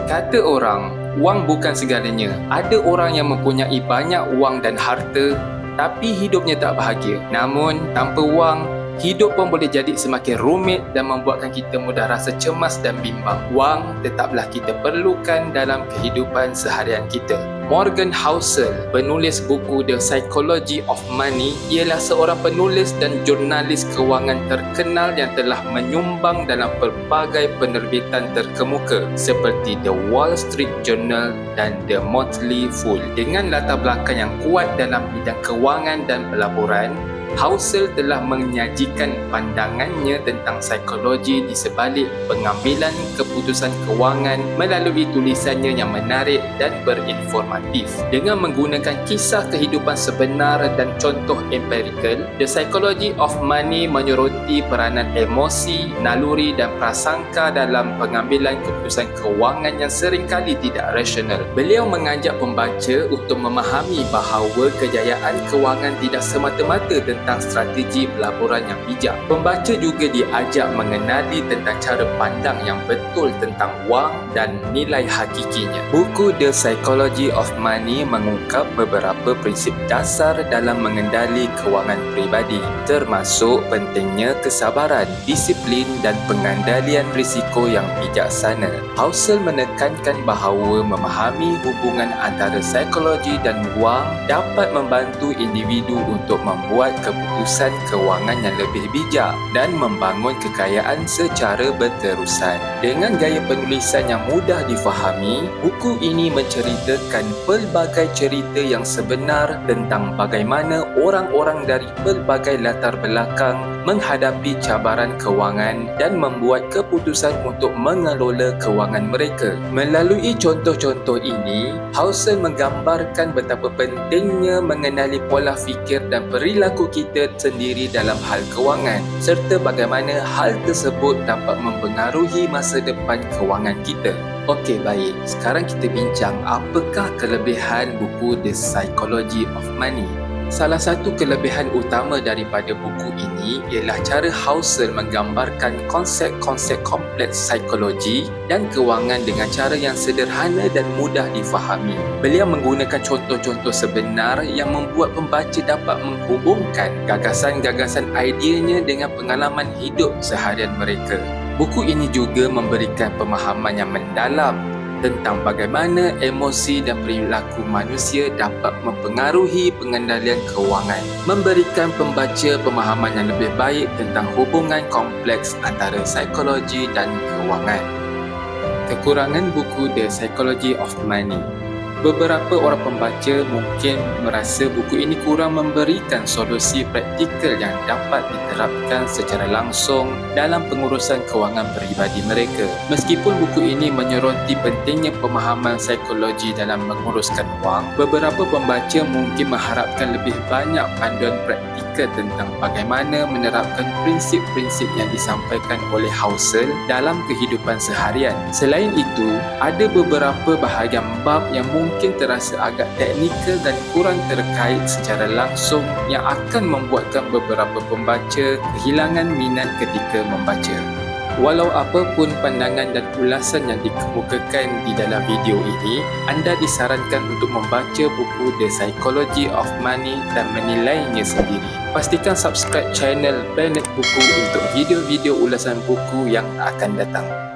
Kata orang, wang bukan segalanya. Ada orang yang mempunyai banyak wang dan harta, tapi hidupnya tak bahagia. Namun, tanpa wang, hidup pun boleh jadi semakin rumit dan membuatkan kita mudah rasa cemas dan bimbang. Wang tetaplah kita perlukan dalam kehidupan seharian kita. Morgan Housel, penulis buku The Psychology of Money, ialah seorang penulis dan jurnalis kewangan terkenal yang telah menyumbang dalam pelbagai penerbitan terkemuka seperti The Wall Street Journal dan The Motley Fool. Dengan latar belakang yang kuat dalam bidang kewangan dan pelaburan, Housel telah menyajikan pandangannya tentang psikologi di sebalik pengambilan keputusan kewangan melalui tulisannya yang menarik dan berinformatif. Dengan menggunakan kisah kehidupan sebenar dan contoh empirikal, The Psychology of Money menyoroti peranan emosi, naluri dan prasangka dalam pengambilan keputusan kewangan yang seringkali tidak rasional. Beliau mengajak pembaca untuk memahami bahawa kejayaan kewangan tidak semata-mata tentang strategi pelaburan yang bijak. Pembaca juga diajak mengenali tentang cara pandang yang betul tentang wang dan nilai hakikinya. Buku The Psychology of Money mengungkap beberapa prinsip dasar dalam mengendali kewangan peribadi, termasuk pentingnya kesabaran, disiplin dan pengendalian risiko yang bijaksana. Housel menekankan bahawa memahami hubungan antara psikologi dan wang dapat membantu individu untuk membuat keputusan kewangan yang lebih bijak dan membangun kekayaan secara berterusan. Dengan gaya penulisan yang mudah difahami, buku ini menceritakan pelbagai cerita yang sebenar tentang bagaimana orang-orang dari pelbagai latar belakang menghadapi cabaran kewangan dan membuat keputusan untuk mengelola kewangan mereka. Melalui contoh-contoh ini, Housel menggambarkan betapa pentingnya mengenali pola fikir dan perilaku kita sendiri dalam hal kewangan, serta bagaimana hal tersebut dapat mempengaruhi masa depan kewangan kita. Okey, baik. Sekarang kita bincang apakah kelebihan buku The Psychology of Money. Salah satu kelebihan utama daripada buku ini ialah cara Housel menggambarkan konsep-konsep kompleks psikologi dan kewangan dengan cara yang sederhana dan mudah difahami. Beliau menggunakan contoh-contoh sebenar yang membuat pembaca dapat menghubungkan gagasan-gagasan ideanya dengan pengalaman hidup seharian mereka. Buku ini juga memberikan pemahaman yang mendalam tentang bagaimana emosi dan perilaku manusia dapat mempengaruhi pengendalian kewangan, memberikan pembaca pemahaman yang lebih baik tentang hubungan kompleks antara psikologi dan kewangan. Kekurangan buku The Psychology of Money. Beberapa orang pembaca mungkin merasa buku ini kurang memberikan solusi praktikal yang dapat diterapkan secara langsung dalam pengurusan kewangan peribadi mereka. Meskipun buku ini menyoroti pentingnya pemahaman psikologi dalam menguruskan wang, beberapa pembaca mungkin mengharapkan lebih banyak panduan praktikal tentang bagaimana menerapkan prinsip-prinsip yang disampaikan oleh Housel dalam kehidupan seharian. Selain itu, ada beberapa bahagian bab yang mungkin terasa agak teknikal dan kurang terkait secara langsung yang akan membuatkan beberapa pembaca kehilangan minat ketika membaca. Walau apapun pandangan dan ulasan yang dikemukakan di dalam video ini, anda disarankan untuk membaca buku The Psychology of Money dan menilainya sendiri. Pastikan subscribe channel Planet Buku untuk video-video ulasan buku yang akan datang.